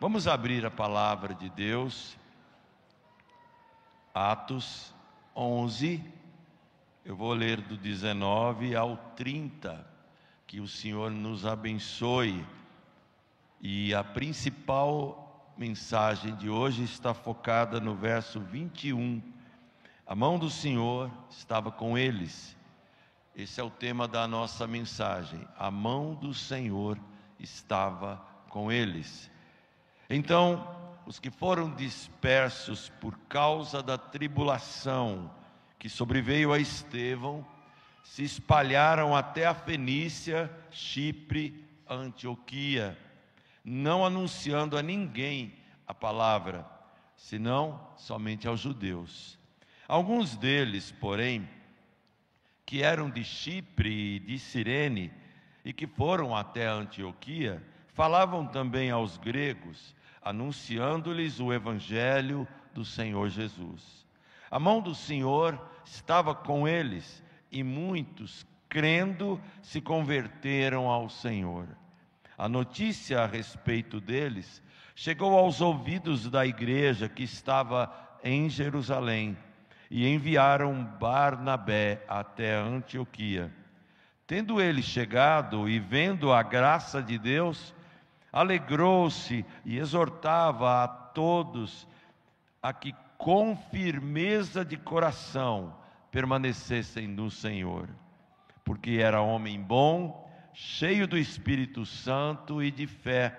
Vamos abrir a palavra de Deus, Atos 11, eu vou ler do 19 ao 30, que o Senhor nos abençoe. E a principal mensagem de hoje está focada no verso 21. A mão do Senhor estava com eles. Esse é o tema da nossa mensagem. A mão do Senhor estava com eles. Então, os que foram dispersos por causa da tribulação que sobreveio a Estevão, se espalharam até a Fenícia, Chipre, Antioquia, não anunciando a ninguém a palavra, senão somente aos judeus. Alguns deles, porém, que eram de Chipre e de Cirene, e que foram até Antioquia, falavam também aos gregos, anunciando-lhes o evangelho do Senhor Jesus. A mão do Senhor estava com eles, e muitos, crendo, se converteram ao Senhor. A notícia a respeito deles chegou aos ouvidos da igreja que estava em Jerusalém, e enviaram Barnabé até Antioquia. Tendo ele chegado e vendo a graça de Deus, alegrou-se e exortava a todos a que com firmeza de coração permanecessem no Senhor, porque era homem bom, cheio do Espírito Santo e de fé,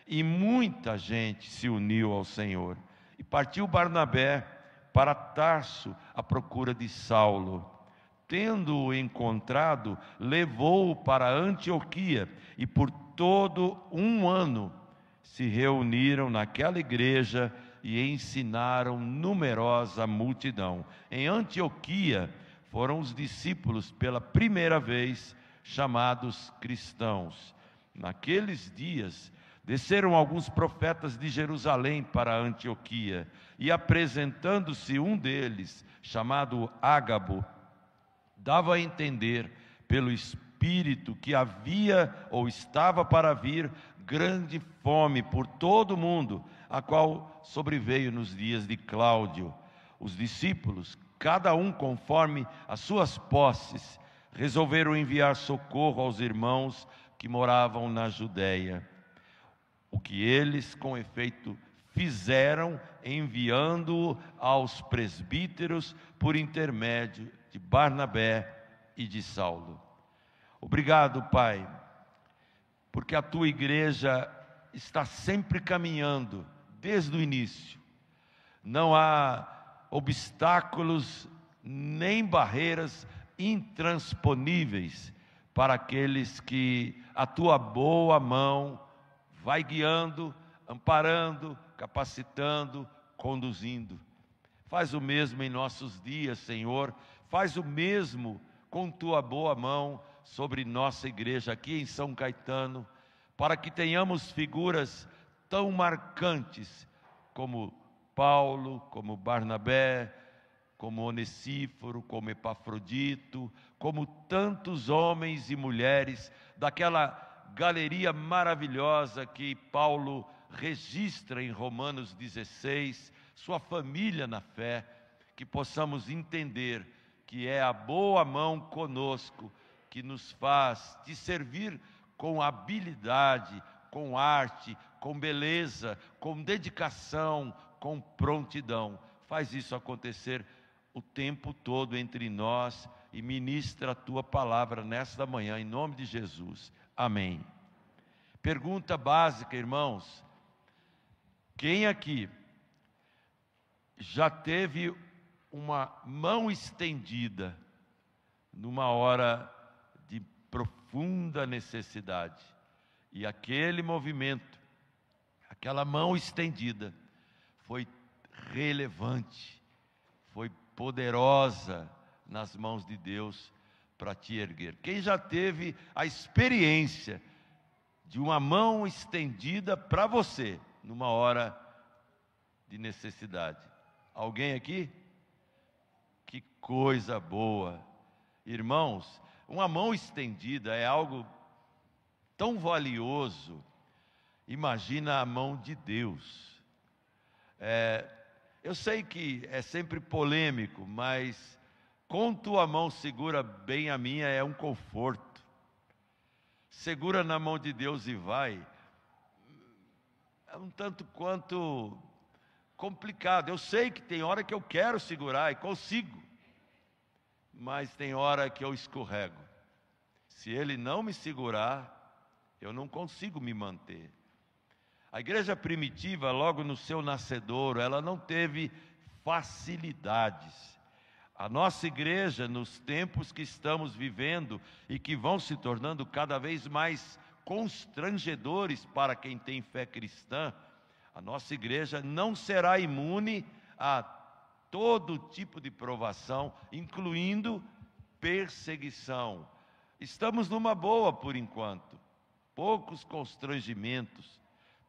e muita gente se uniu ao Senhor. E partiu Barnabé para Tarso à procura de Saulo. Tendo-o encontrado, levou-o para Antioquia, e por todo um ano se reuniram naquela igreja e ensinaram numerosa multidão. Em Antioquia foram os discípulos pela primeira vez chamados cristãos. Naqueles dias desceram alguns profetas de Jerusalém para Antioquia, e apresentando-se um deles, chamado Ágabo, dava a entender pelo Espírito que havia ou estava para vir grande fome por todo o mundo, a qual sobreveio nos dias de Cláudio. Os discípulos, cada um conforme as suas posses, resolveram enviar socorro aos irmãos que moravam na Judéia. O que eles, com efeito, fizeram, enviando-o aos presbíteros por intermédio de Barnabé e de Saulo. Obrigado, Pai, porque a tua igreja está sempre caminhando desde o início. Não há obstáculos nem barreiras intransponíveis para aqueles que a tua boa mão vai guiando, amparando, capacitando, conduzindo. Faz o mesmo em nossos dias, Senhor. Faz o mesmo com tua boa mão sobre nossa igreja aqui em São Caetano, para que tenhamos figuras tão marcantes como Paulo, como Barnabé, como Onesíforo, como Epafrodito, como tantos homens e mulheres daquela galeria maravilhosa que Paulo registra em Romanos 16, sua família na fé, que possamos entender que é a boa mão conosco que nos faz te servir com habilidade, com arte, com beleza, com dedicação, com prontidão. Faz isso acontecer o tempo todo entre nós e ministra a tua palavra nesta manhã, em nome de Jesus. Amém. Pergunta básica, irmãos. Quem aqui já teve uma mão estendida numa hora de profunda necessidade, e aquele movimento, aquela mão estendida foi relevante, foi poderosa nas mãos de Deus para te erguer? Quem já teve a experiência de uma mão estendida para você numa hora de necessidade? Alguém aqui? Que coisa boa! Irmãos, uma mão estendida é algo tão valioso Imagina a mão de Deus. Eu sei que é sempre polêmico, mas com tua mão segura bem a minha é um conforto. Segura na mão de Deus e vai. É um tanto quanto complicado. Eu sei que tem hora que eu quero segurar e consigo, mas tem hora que eu escorrego. Se Ele não me segurar, eu não consigo me manter. A igreja primitiva, logo no seu nascedouro, ela não teve facilidades. A nossa igreja, nos tempos que estamos vivendo e que vão se tornando cada vez mais constrangedores para quem tem fé cristã, a nossa igreja não será imune a todo tipo de provação, incluindo perseguição. Estamos numa boa por enquanto, poucos constrangimentos,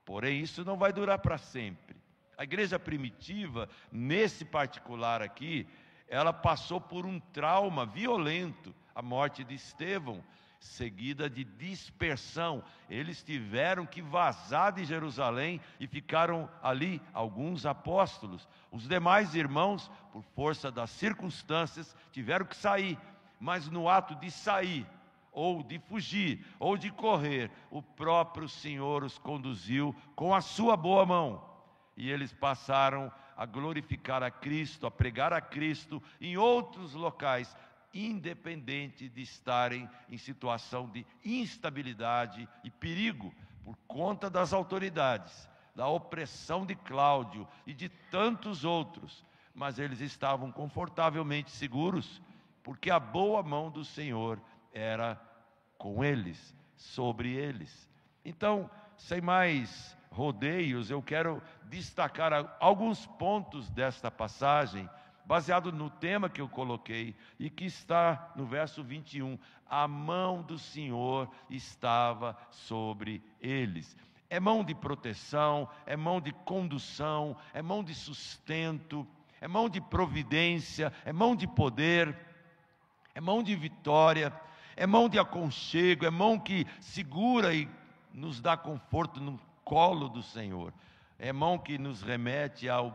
porém isso não vai durar para sempre. A igreja primitiva, nesse particular aqui, ela passou por um trauma violento, a morte de Estevão, seguida de dispersão. Eles tiveram que vazar de Jerusalém e ficaram ali alguns apóstolos. Os demais irmãos, por força das circunstâncias, tiveram que sair, mas no ato de sair, ou de fugir, ou de correr, o próprio Senhor os conduziu com a sua boa mão. E eles passaram a glorificar a Cristo, a pregar a Cristo em outros locais, independente de estarem em situação de instabilidade e perigo, por conta das autoridades, da opressão de Cláudio e de tantos outros. Mas eles estavam confortavelmente seguros, porque a boa mão do Senhor era com eles, sobre eles. Então, sem mais rodeios, eu quero destacar alguns pontos desta passagem, baseado no tema que eu coloquei, e que está no verso 21. A mão do Senhor estava sobre eles. É mão de proteção, é mão de condução, é mão de sustento, é mão de providência, é mão de poder, é mão de vitória, é mão de aconchego, é mão que segura e nos dá conforto no colo do Senhor. É mão que nos remete ao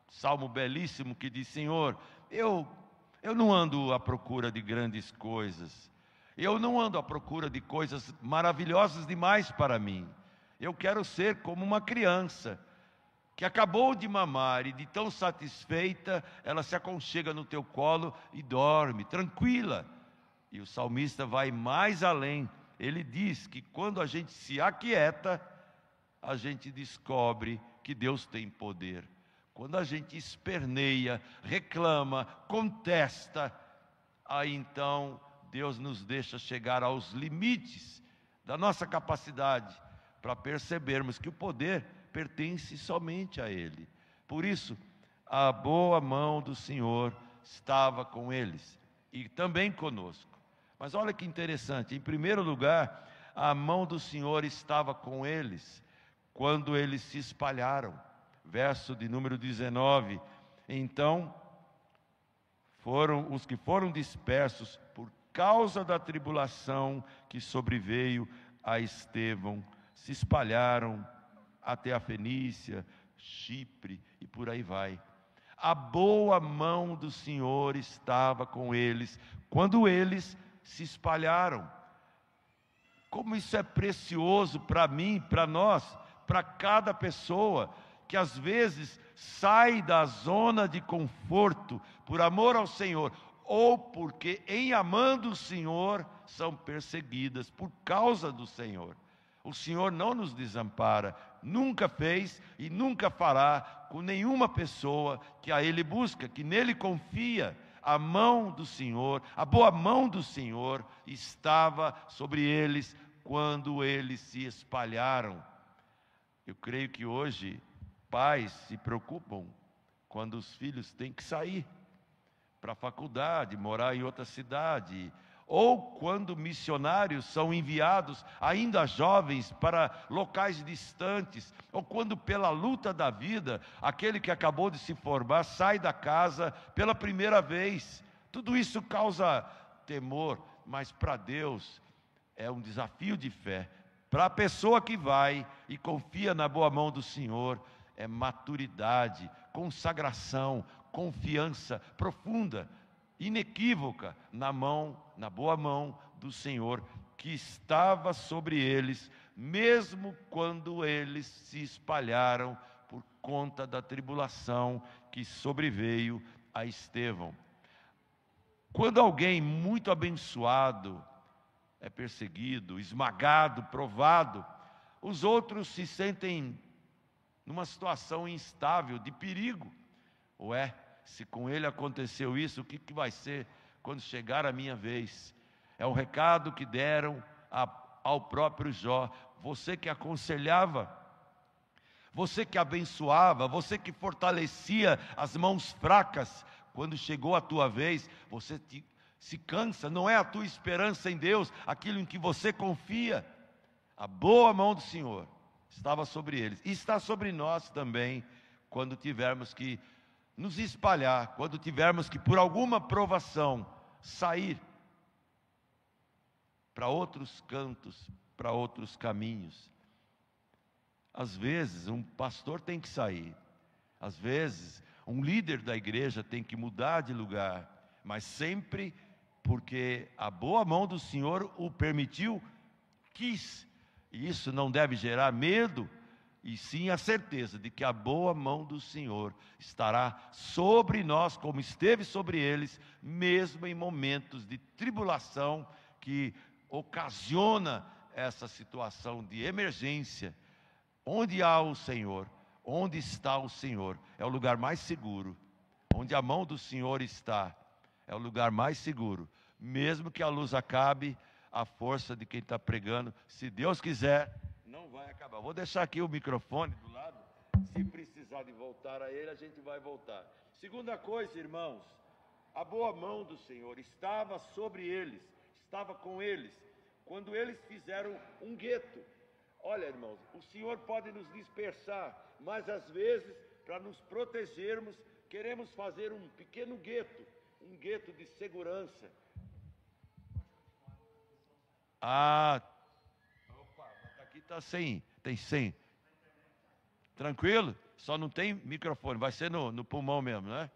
salmo belíssimo que diz: Senhor, eu não ando à procura de grandes coisas, eu não ando à procura de coisas maravilhosas demais para mim. Eu quero ser como uma criança que acabou de mamar e de tão satisfeita, ela se aconchega no teu colo e dorme, tranquila. E o salmista vai mais além. Ele diz que quando a gente se aquieta, a gente descobre que Deus tem poder. Quando a gente esperneia, reclama, contesta, aí então Deus nos deixa chegar aos limites da nossa capacidade para percebermos que o poder pertence somente a Ele. Por isso, a boa mão do Senhor estava com eles e também conosco. Mas olha que interessante, em primeiro lugar, a mão do Senhor estava com eles quando eles se espalharam. Verso de número 19. Então, foram os que foram dispersos por causa da tribulação que sobreveio a Estevão, se espalharam até a Fenícia, Chipre e por aí vai. A boa mão do Senhor estava com eles quando eles se espalharam. Como isso é precioso para mim, para nós, para cada pessoa que às vezes sai da zona de conforto por amor ao Senhor, ou porque em amando o Senhor são perseguidas por causa do Senhor. O Senhor não nos desampara, nunca fez e nunca fará com nenhuma pessoa que a Ele busca, que nele confia. A mão do Senhor, a boa mão do Senhor estava sobre eles quando eles se espalharam. Eu creio que hoje pais se preocupam quando os filhos têm que sair para a faculdade, morar em outra cidade, ou quando missionários são enviados, ainda jovens, para locais distantes, ou quando pela luta da vida, aquele que acabou de se formar sai da casa pela primeira vez. Tudo isso causa temor, mas para Deus é um desafio de fé. Para a pessoa que vai e confia na boa mão do Senhor, é maturidade, consagração, confiança profunda, inequívoca na boa mão do Senhor, que estava sobre eles, mesmo quando eles se espalharam por conta da tribulação que sobreveio a Estevão. Quando alguém muito abençoado é perseguido, esmagado, provado, os outros se sentem numa situação instável, de perigo. Ué, se com ele aconteceu isso, o que vai ser quando chegar a minha vez? É um recado que deram ao próprio Jó. Você que aconselhava, você que abençoava, você que fortalecia as mãos fracas, quando chegou a tua vez, você se cansa, não é a tua esperança em Deus, aquilo em que você confia. A boa mão do Senhor estava sobre eles, e está sobre nós também, quando tivermos que nos espalhar, quando tivermos que, por alguma provação, sair para outros cantos, para outros caminhos. Às vezes, um pastor tem que sair, às vezes, um líder da igreja tem que mudar de lugar, mas sempre porque a boa mão do Senhor o permitiu, quis. E isso não deve gerar medo, e sim a certeza de que a boa mão do Senhor estará sobre nós, como esteve sobre eles, mesmo em momentos de tribulação que ocasiona essa situação de emergência. Onde há o Senhor, onde está o Senhor, é o lugar mais seguro. Onde a mão do Senhor está, é o lugar mais seguro. Mesmo que a luz acabe, a força de quem está pregando, se Deus quiser, não vai acabar. Vou deixar aqui o microfone do lado. Se precisar de voltar a ele, a gente vai voltar. Segunda coisa, irmãos, a boa mão do Senhor estava sobre eles, estava com eles, quando eles fizeram um gueto. Olha, irmãos, o Senhor pode nos dispersar, mas às vezes, para nos protegermos, queremos fazer um pequeno gueto, um gueto de segurança. Opa, aqui está sem, tem 100. Tranquilo? Só não tem microfone, vai ser no pulmão mesmo, né?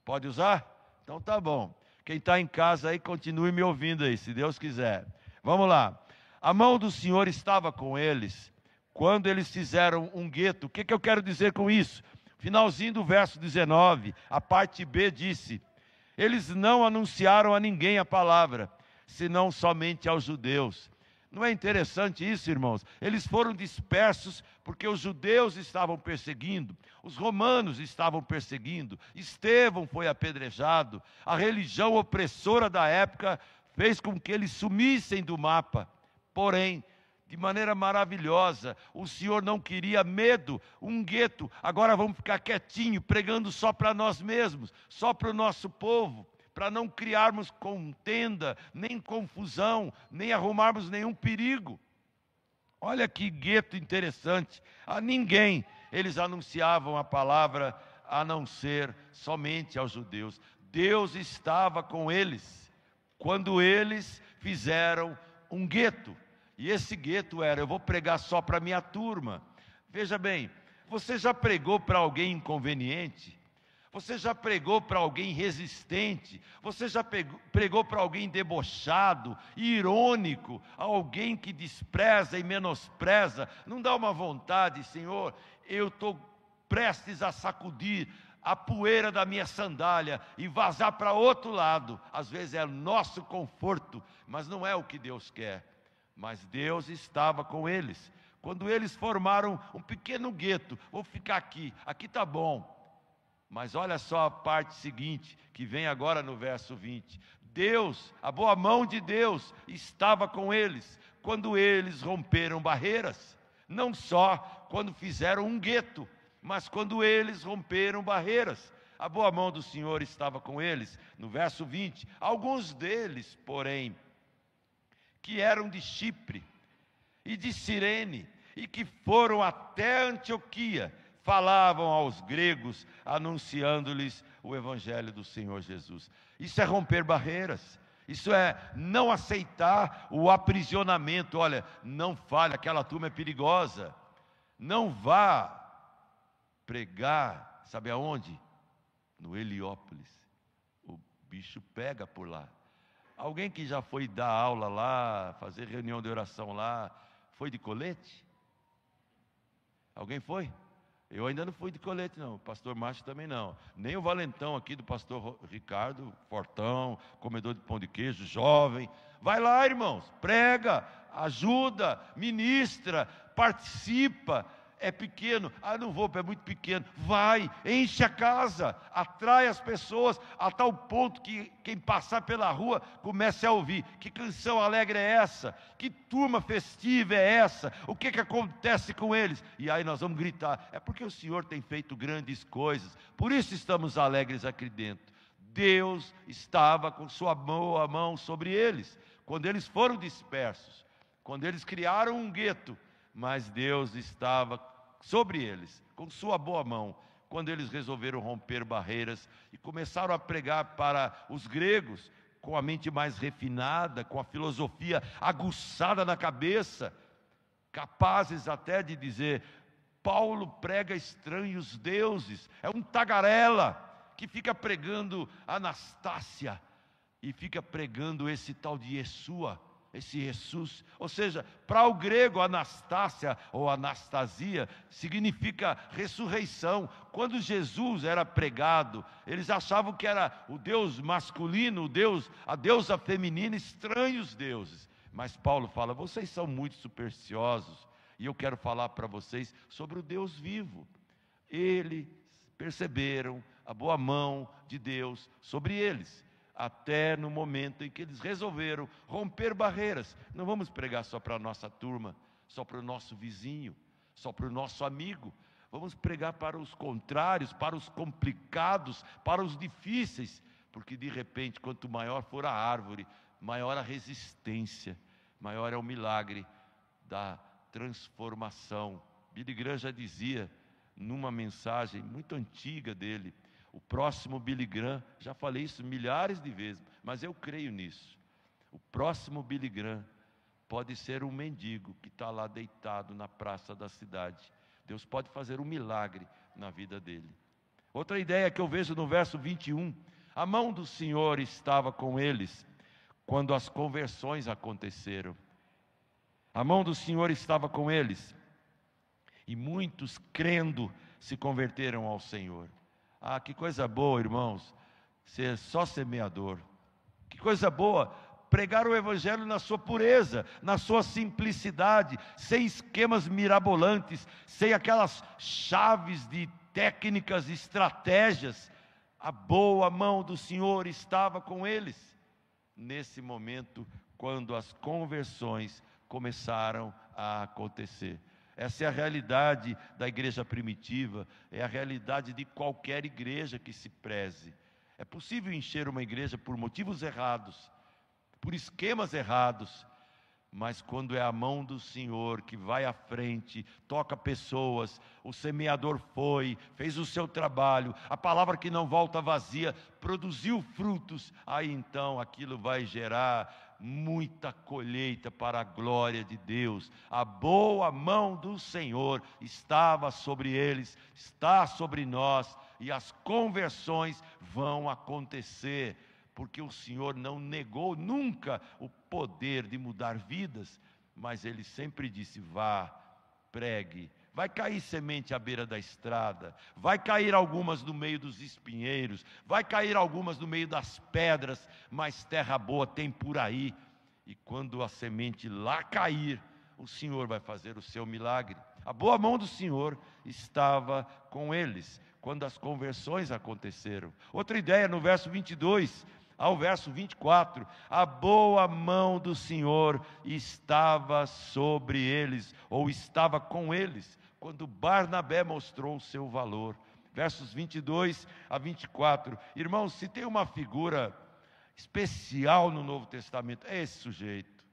Pode usar? Então tá bom. Quem está em casa aí, continue me ouvindo aí, se Deus quiser. Vamos lá. A mão do Senhor estava com eles, quando eles fizeram um gueto. O que eu quero dizer com isso? Finalzinho do verso 19, a parte B disse: eles não anunciaram a ninguém a palavra, senão somente aos judeus. Não é interessante isso, irmãos? Eles foram dispersos porque os judeus estavam perseguindo, os romanos estavam perseguindo, Estevão foi apedrejado, a religião opressora da época fez com que eles sumissem do mapa. Porém, de maneira maravilhosa, o Senhor não queria medo, um gueto. Agora vamos ficar quietinho, pregando só para nós mesmos, só para o nosso povo, para não criarmos contenda, nem confusão, nem arrumarmos nenhum perigo. Olha que gueto interessante. A ninguém eles anunciavam a palavra, a não ser somente aos judeus. Deus estava com eles quando eles fizeram um gueto. E esse gueto era: eu vou pregar só para a minha turma. Veja bem, você já pregou para alguém inconveniente? Você já pregou para alguém resistente? Você já pregou para alguém debochado, irônico, alguém que despreza e menospreza? Não dá uma vontade: Senhor, eu estou prestes a sacudir a poeira da minha sandália e vazar para outro lado. Às vezes é o nosso conforto, mas não é o que Deus quer. Mas Deus estava com eles. Quando eles formaram um pequeno gueto: vou ficar aqui está bom. Mas olha só a parte seguinte, que vem agora no verso 20. Deus, a boa mão de Deus estava com eles, quando eles romperam barreiras. Não só quando fizeram um gueto, mas quando eles romperam barreiras. A boa mão do Senhor estava com eles. No verso 20, alguns deles, porém, que eram de Chipre e de Cirene, e que foram até Antioquia, falavam aos gregos, anunciando-lhes o evangelho do Senhor Jesus. Isso é romper barreiras. Isso é não aceitar o aprisionamento. Olha, não fale, aquela turma é perigosa. Não vá pregar, sabe aonde? No Heliópolis. O bicho pega por lá. Alguém que já foi dar aula lá, fazer reunião de oração lá, foi de colete? Alguém foi? Eu ainda não fui de colete não, o pastor Márcio também não. Nem o valentão aqui do pastor Ricardo, fortão, comedor de pão de queijo, jovem. Vai lá, irmãos, prega, ajuda, ministra, participa. É pequeno, não vou, é muito pequeno. Vai, enche a casa, atrai as pessoas a tal ponto que quem passar pela rua comece a ouvir. Que canção alegre é essa? Que turma festiva é essa? O que acontece com eles? E aí nós vamos gritar, é porque o Senhor tem feito grandes coisas, por isso estamos alegres aqui dentro. Deus estava com sua boa mão sobre eles, quando eles foram dispersos, quando eles criaram um gueto, mas Deus estava sobre eles, com sua boa mão, quando eles resolveram romper barreiras e começaram a pregar para os gregos, com a mente mais refinada, com a filosofia aguçada na cabeça, capazes até de dizer, Paulo prega estranhos deuses, é um tagarela, que fica pregando Anastácia, e fica pregando esse tal de Yeshua, esse Jesus, ou seja, para o grego Anastácia ou Anastasia significa ressurreição. Quando Jesus era pregado, eles achavam que era o Deus masculino, a deusa feminina, estranhos deuses. Mas Paulo fala, vocês são muito supersticiosos, e eu quero falar para vocês sobre o Deus vivo. Eles perceberam a boa mão de Deus sobre eles, até no momento em que eles resolveram romper barreiras. Não vamos pregar só para a nossa turma, só para o nosso vizinho, só para o nosso amigo. Vamos pregar para os contrários, para os complicados, para os difíceis, porque de repente, quanto maior for a árvore, maior a resistência, maior é o milagre da transformação. Billy Graham já dizia, numa mensagem muito antiga dele, o próximo Billy Graham, já falei isso milhares de vezes, mas eu creio nisso. O próximo Billy Graham pode ser um mendigo que está lá deitado na praça da cidade. Deus pode fazer um milagre na vida dele. Outra ideia que eu vejo no verso 21, a mão do Senhor estava com eles quando as conversões aconteceram. A mão do Senhor estava com eles e muitos crendo se converteram ao Senhor. Ah, que coisa boa, irmãos, ser só semeador. Que coisa boa, pregar o Evangelho na sua pureza, na sua simplicidade, sem esquemas mirabolantes, sem aquelas chaves de técnicas, estratégias. A boa mão do Senhor estava com eles. Nesse momento, quando as conversões começaram a acontecer. Essa é a realidade da igreja primitiva, é a realidade de qualquer igreja que se preze. É possível encher uma igreja por motivos errados, por esquemas errados, mas quando é a mão do Senhor que vai à frente, toca pessoas, o semeador fez o seu trabalho, a palavra que não volta vazia, produziu frutos, aí então aquilo vai gerar muita colheita para a glória de Deus. A boa mão do Senhor estava sobre eles, está sobre nós, e as conversões vão acontecer, porque o Senhor não negou nunca o poder de mudar vidas, mas Ele sempre disse, vá, pregue. Vai cair semente à beira da estrada, vai cair algumas no meio dos espinheiros, vai cair algumas no meio das pedras, mas terra boa tem por aí. E quando a semente lá cair, o Senhor vai fazer o seu milagre. A boa mão do Senhor estava com eles, quando as conversões aconteceram. Outra ideia no verso 22 ao verso 24, a boa mão do Senhor estava sobre eles, ou estava com eles, quando Barnabé mostrou o seu valor. Versos 22 a 24, irmãos, se tem uma figura especial no Novo Testamento, é esse sujeito,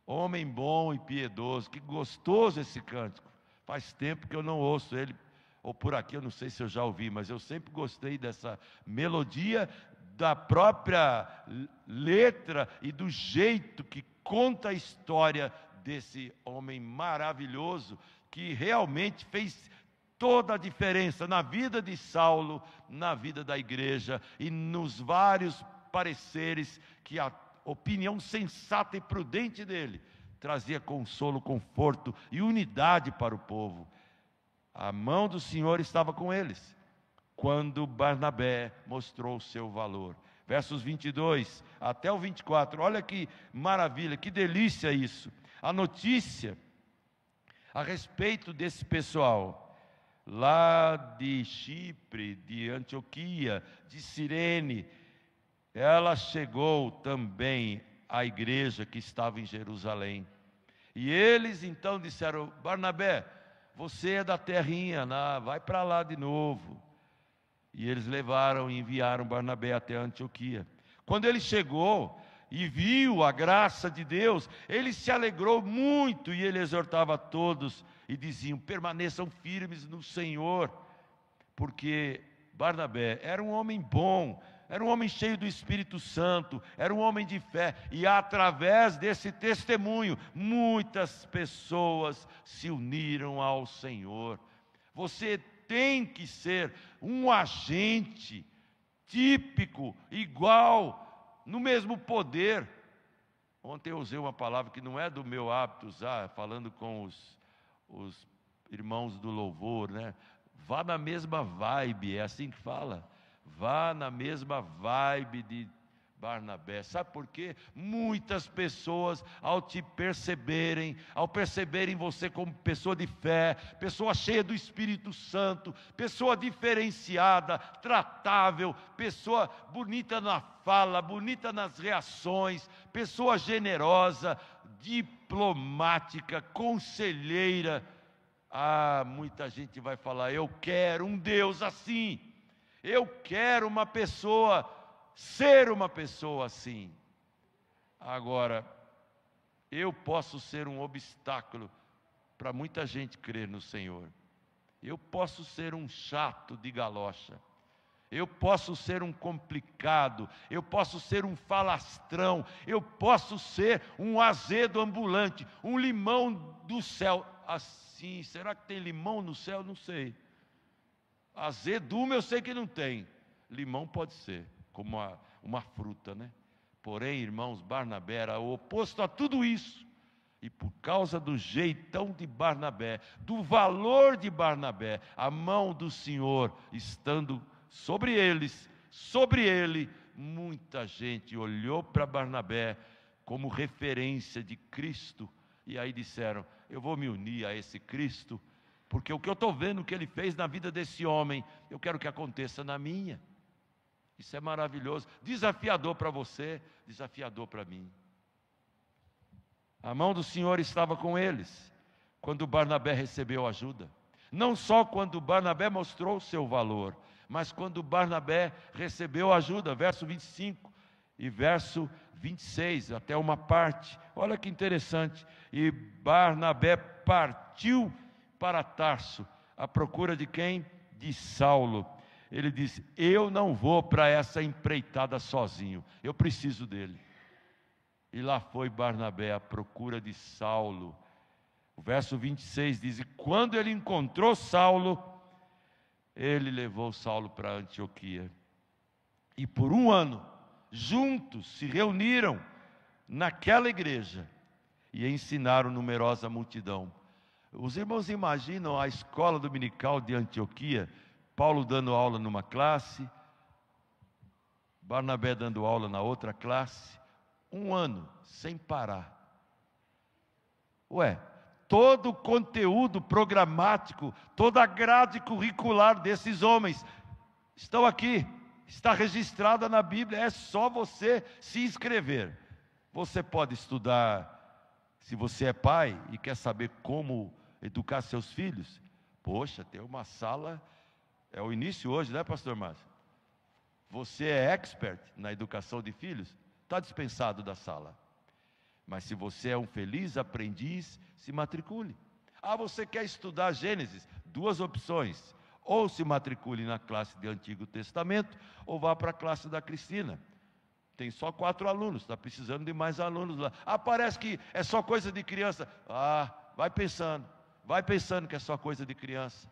homem bom e piedoso, que gostoso esse cântico, faz tempo que eu não ouço ele, ou por aqui, eu não sei se eu já ouvi, mas eu sempre gostei dessa melodia, da própria letra e do jeito que conta a história desse homem maravilhoso, que realmente fez toda a diferença na vida de Saulo, na vida da igreja e nos vários pareceres que a opinião sensata e prudente dele trazia consolo, conforto e unidade para o povo. A mão do Senhor estava com eles quando Barnabé mostrou o seu valor. Versos 22 até o 24, olha que maravilha, que delícia isso. A notícia a respeito desse pessoal, lá de Chipre, de Antioquia, de Cirene, ela chegou também à igreja que estava em Jerusalém. E eles então disseram: Barnabé, você é da terrinha, vai para lá de novo. E eles levaram e enviaram Barnabé até Antioquia. Quando ele chegou e viu a graça de Deus, ele se alegrou muito, e ele exortava a todos e diziam: permaneçam firmes no Senhor, porque Barnabé era um homem bom, era um homem cheio do Espírito Santo, era um homem de fé, e através desse testemunho, muitas pessoas se uniram ao Senhor. Você tem que ser um agente típico, igual, no mesmo poder. Ontem eu usei uma palavra que não é do meu hábito usar, falando com os irmãos do louvor, né? Vá na mesma vibe, é assim que fala. Vá na mesma vibe de Barnabé. Sabe por quê? Muitas pessoas, ao perceberem você como pessoa de fé, pessoa cheia do Espírito Santo, pessoa diferenciada, tratável, pessoa bonita na fala, bonita nas reações, pessoa generosa, diplomática, conselheira, muita gente vai falar: eu quero um Deus assim, eu quero uma pessoa, ser uma pessoa assim. Agora, eu posso ser um obstáculo para muita gente crer no Senhor. Eu posso ser um chato de galocha, eu posso ser um complicado, eu posso ser um falastrão, eu posso ser um azedo ambulante, um limão do céu. Assim, será que tem limão no céu? Não sei. Azedume eu sei que não tem. Limão pode ser, como uma fruta, né? Porém, irmãos, Barnabé era o oposto a tudo isso. E por causa do jeitão de Barnabé, do valor de Barnabé, a mão do Senhor estando sobre eles, sobre ele, muita gente olhou para Barnabé como referência de Cristo. E aí disseram: eu vou me unir a esse Cristo, porque o que eu estou vendo que ele fez na vida desse homem, eu quero que aconteça na minha. Isso é maravilhoso, desafiador para você, desafiador para mim. A mão do Senhor estava com eles, quando Barnabé recebeu ajuda. Não só quando Barnabé mostrou o seu valor, mas quando Barnabé recebeu ajuda, verso 25 e verso 26, até uma parte. Olha que interessante. E Barnabé partiu para Tarso, à procura de quem? De Saulo. Ele disse: eu não vou para essa empreitada sozinho, eu preciso dele. E lá foi Barnabé à procura de Saulo. O verso 26 diz: e quando ele encontrou Saulo, ele levou Saulo para Antioquia. E por um ano, juntos se reuniram naquela igreja e ensinaram numerosa multidão. Os irmãos imaginam a escola dominical de Antioquia, Paulo dando aula numa classe, Barnabé dando aula na outra classe, um ano sem parar. Todo o conteúdo programático, toda a grade curricular desses homens estão aqui, está registrada na Bíblia, é só você se inscrever. Você pode estudar, se você é pai e quer saber como educar seus filhos. Poxa, tem uma sala, é o início hoje, né, pastor Márcio? Você é expert na educação de filhos, está dispensado da sala. Mas se você é um feliz aprendiz, se matricule. Você quer estudar Gênesis? 2 opções. ou se matricule na classe de Antigo Testamento, ou vá para a classe da Cristina. Tem só 4 alunos, está precisando de mais alunos lá. Parece que é só coisa de criança. Vai pensando que é só coisa de criança.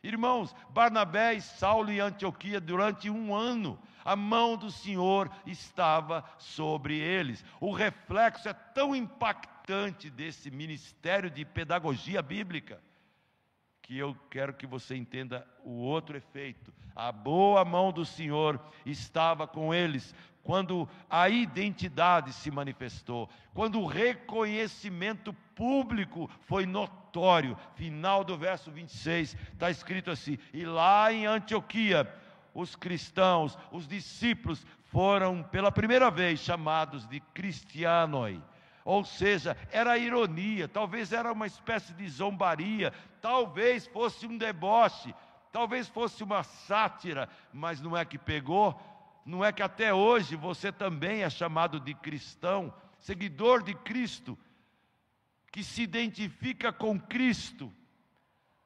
Irmãos, Barnabé e Saulo em Antioquia, durante 1 ano, a mão do Senhor estava sobre eles. O reflexo é tão impactante desse ministério de pedagogia bíblica, que eu quero que você entenda o outro efeito. A boa mão do Senhor estava com eles, quando a identidade se manifestou, quando o reconhecimento público foi notório. Final do verso 26, está escrito assim: e lá em Antioquia, os cristãos, os discípulos, foram pela primeira vez chamados de cristianoi. Ou seja, era ironia, talvez era uma espécie de zombaria, talvez fosse um deboche, talvez fosse uma sátira, mas não é que pegou. Não é que até hoje você também é chamado de cristão, seguidor de Cristo, que se identifica com Cristo?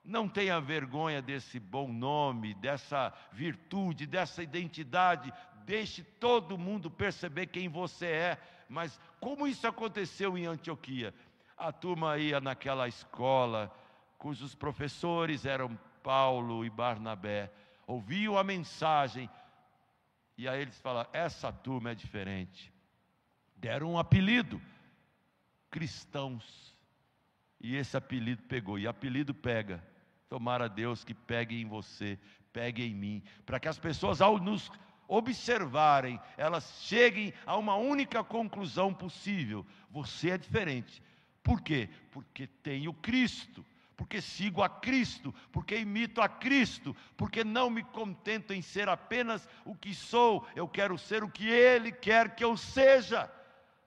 Não tenha vergonha desse bom nome, dessa virtude, dessa identidade. Deixe todo mundo perceber quem você é. Mas como isso aconteceu em Antioquia? A turma ia naquela escola, cujos professores eram Paulo e Barnabé, ouviam a mensagem, e aí eles falaram: essa turma é diferente. Deram um apelido, cristãos. E esse apelido pegou, e apelido pega. Tomara Deus que pegue em você, pegue em mim, para que as pessoas, ao nos observarem, elas cheguem a uma única conclusão possível: você é diferente. Por quê? Porque tenho Cristo, porque sigo a Cristo, porque imito a Cristo, porque não me contento em ser apenas o que sou, eu quero ser o que Ele quer que eu seja.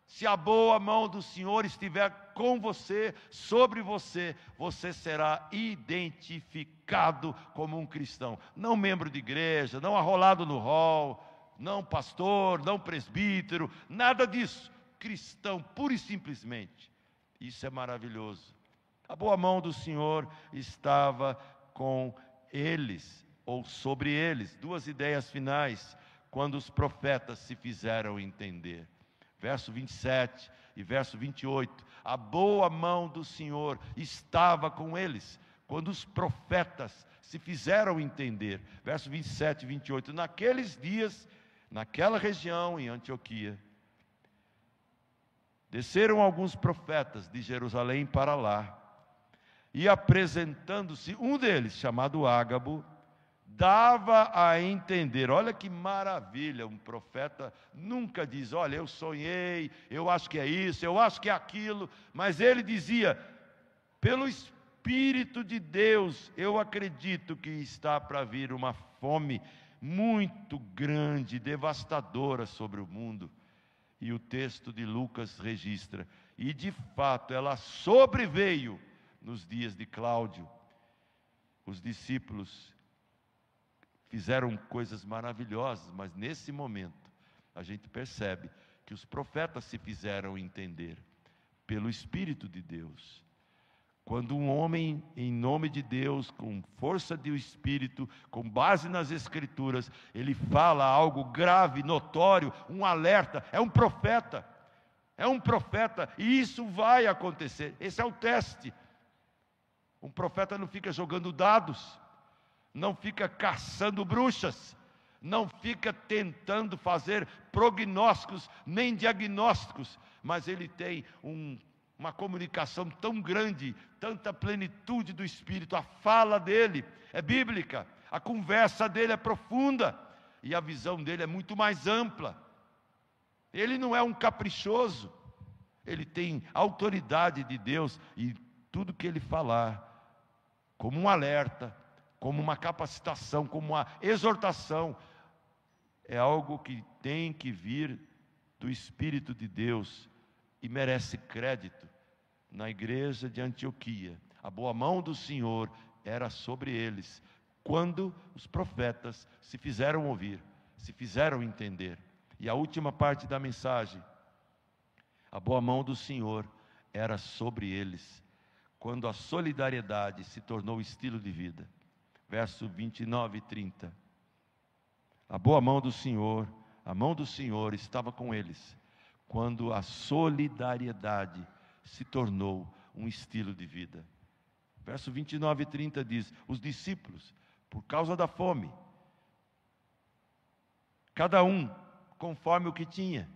Se a boa mão do Senhor estiver com você, sobre você, você será identificado como um cristão. Não membro de igreja, não arrolado no hall, não pastor, não presbítero, nada disso. Cristão, pura e simplesmente. Isso é maravilhoso. A boa mão do Senhor estava com eles, ou sobre eles. 2 ideias finais, quando os profetas se fizeram entender. Verso 27 e verso 28, a boa mão do Senhor estava com eles, quando os profetas se fizeram entender. Verso 27 e 28, naqueles dias, naquela região, em Antioquia, desceram alguns profetas de Jerusalém para lá, e apresentando-se um deles, chamado Ágabo, dava a entender. Olha que maravilha, um profeta nunca diz: olha, eu sonhei, eu acho que é isso, eu acho que é aquilo, mas ele dizia: pelo Espírito de Deus, eu acredito que está para vir uma fome muito grande, devastadora sobre o mundo. E o texto de Lucas registra, e de fato ela sobreveio nos dias de Cláudio. Os discípulos fizeram coisas maravilhosas, mas nesse momento a gente percebe que os profetas se fizeram entender pelo Espírito de Deus. Quando um homem, em nome de Deus, com força do Espírito, com base nas Escrituras, ele fala algo grave, notório, um alerta, é um profeta, e isso vai acontecer. Esse é o teste. Um profeta não fica jogando dados, não fica caçando bruxas, não fica tentando fazer prognósticos, nem diagnósticos, mas ele tem uma comunicação tão grande, tanta plenitude do Espírito. A fala dele é bíblica, a conversa dele é profunda, e a visão dele é muito mais ampla. Ele não é um caprichoso, ele tem autoridade de Deus, e tudo que ele falar, como um alerta, como uma capacitação, como uma exortação, é algo que tem que vir do Espírito de Deus e merece crédito. Na igreja de Antioquia, a boa mão do Senhor era sobre eles, quando os profetas se fizeram ouvir, se fizeram entender. E a última parte da mensagem: a boa mão do Senhor era sobre eles, quando a solidariedade se tornou estilo de vida. verso 29 e 30. A boa mão do Senhor, a mão do Senhor estava com eles, quando a solidariedade se tornou um estilo de vida. Verso 29 e 30 diz: os discípulos, por causa da fome, cada um conforme o que tinha,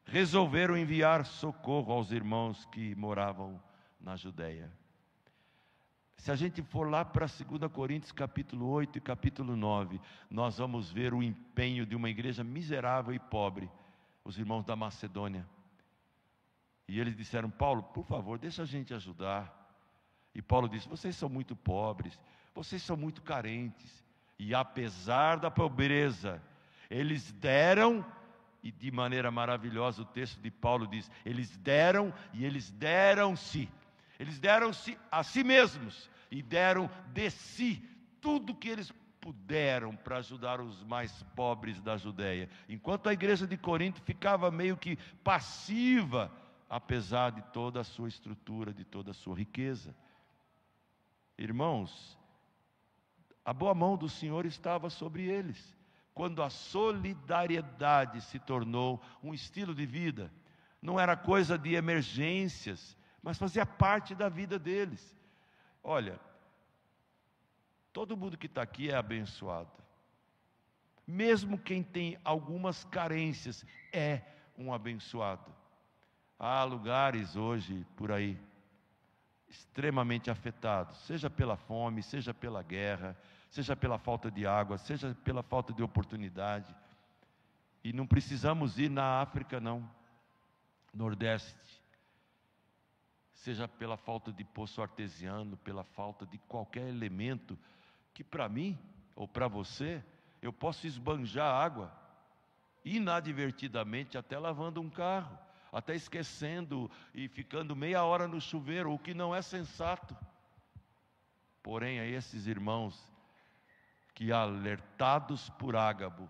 resolveram enviar socorro aos irmãos que moravam na Judeia. Se a gente for lá para 2 Coríntios capítulo 8 e capítulo 9, nós vamos ver o empenho de uma igreja miserável e pobre, os irmãos da Macedônia. E eles disseram: Paulo, por favor, deixa a gente ajudar. E Paulo disse: vocês são muito pobres, vocês são muito carentes. E apesar da pobreza, eles deram, e de maneira maravilhosa o texto de Paulo diz: eles deram e eles deram-se. Eles deram-se a si mesmos e deram de si tudo que eles puderam para ajudar os mais pobres da Judeia. Enquanto a igreja de Corinto ficava meio que passiva, apesar de toda a sua estrutura, de toda a sua riqueza. Irmãos, a boa mão do Senhor estava sobre eles, quando a solidariedade se tornou um estilo de vida. Não era coisa de emergências, mas fazia parte da vida deles. Olha, todo mundo que está aqui é abençoado. Mesmo quem tem algumas carências é um abençoado. Há lugares hoje por aí extremamente afetados, seja pela fome, seja pela guerra, seja pela falta de água, seja pela falta de oportunidade. E não precisamos ir na África, não, Nordeste. Seja pela falta de poço artesiano, pela falta de qualquer elemento, que para mim, ou para você, eu posso esbanjar água, inadvertidamente, até lavando um carro, até esquecendo e ficando meia hora no chuveiro, o que não é sensato. Porém, a esses irmãos, que alertados por Ágabo,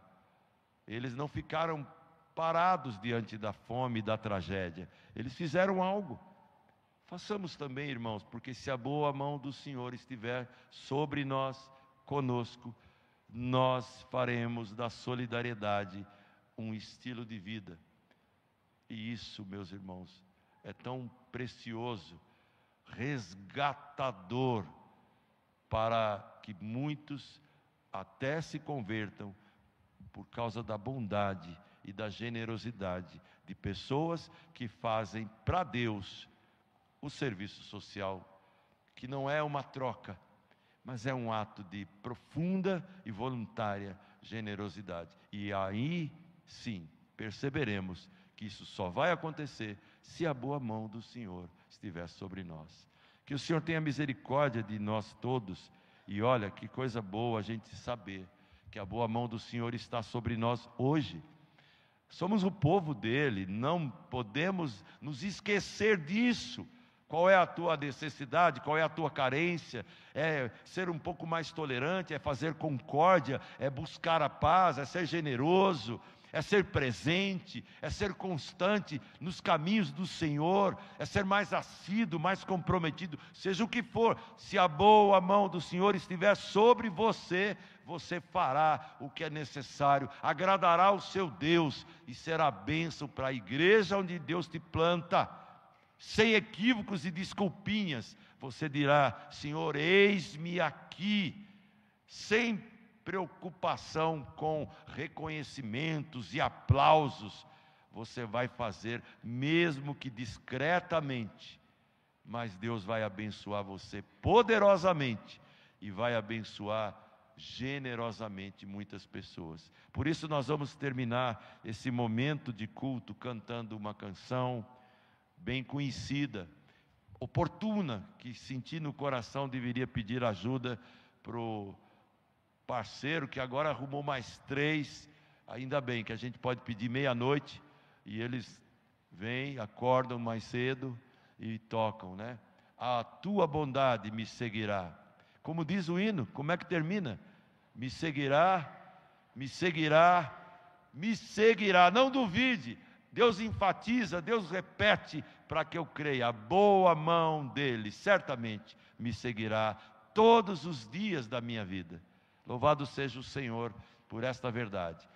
eles não ficaram parados diante da fome e da tragédia, eles fizeram algo. Façamos também, irmãos, porque se a boa mão do Senhor estiver sobre nós, conosco, nós faremos da solidariedade um estilo de vida. E isso, meus irmãos, é tão precioso, resgatador, para que muitos até se convertam por causa da bondade e da generosidade de pessoas que fazem para Deus o serviço social, que não é uma troca, mas é um ato de profunda e voluntária generosidade. E aí, sim, perceberemos que isso só vai acontecer se a boa mão do Senhor estiver sobre nós. Que o Senhor tenha misericórdia de nós todos. E olha, que coisa boa a gente saber que a boa mão do Senhor está sobre nós hoje. Somos o povo dele, não podemos nos esquecer disso. Qual é a tua necessidade? Qual é a tua carência? É ser um pouco mais tolerante, é fazer concórdia, é buscar a paz, é ser generoso, é ser presente, é ser constante nos caminhos do Senhor, é ser mais assíduo, mais comprometido, seja o que for. Se a boa mão do Senhor estiver sobre você, você fará o que é necessário, agradará o seu Deus e será bênção para a igreja onde Deus te planta. Sem equívocos e desculpinhas, você dirá: Senhor, eis-me aqui, sem preocupação com reconhecimentos e aplausos. Você vai fazer, mesmo que discretamente, mas Deus vai abençoar você poderosamente e vai abençoar generosamente muitas pessoas. Por isso nós vamos terminar esse momento de culto cantando uma canção bem conhecida, oportuna, que senti no coração deveria pedir ajuda para o parceiro, que agora arrumou mais 3, ainda bem que a gente pode pedir meia-noite, e eles vêm, acordam mais cedo e tocam, né? A tua bondade me seguirá. Como diz o hino, como é que termina? Me seguirá, me seguirá, me seguirá, não duvide. Deus enfatiza, Deus repete para que eu creia. A boa mão dele certamente me seguirá todos os dias da minha vida. Louvado seja o Senhor por esta verdade.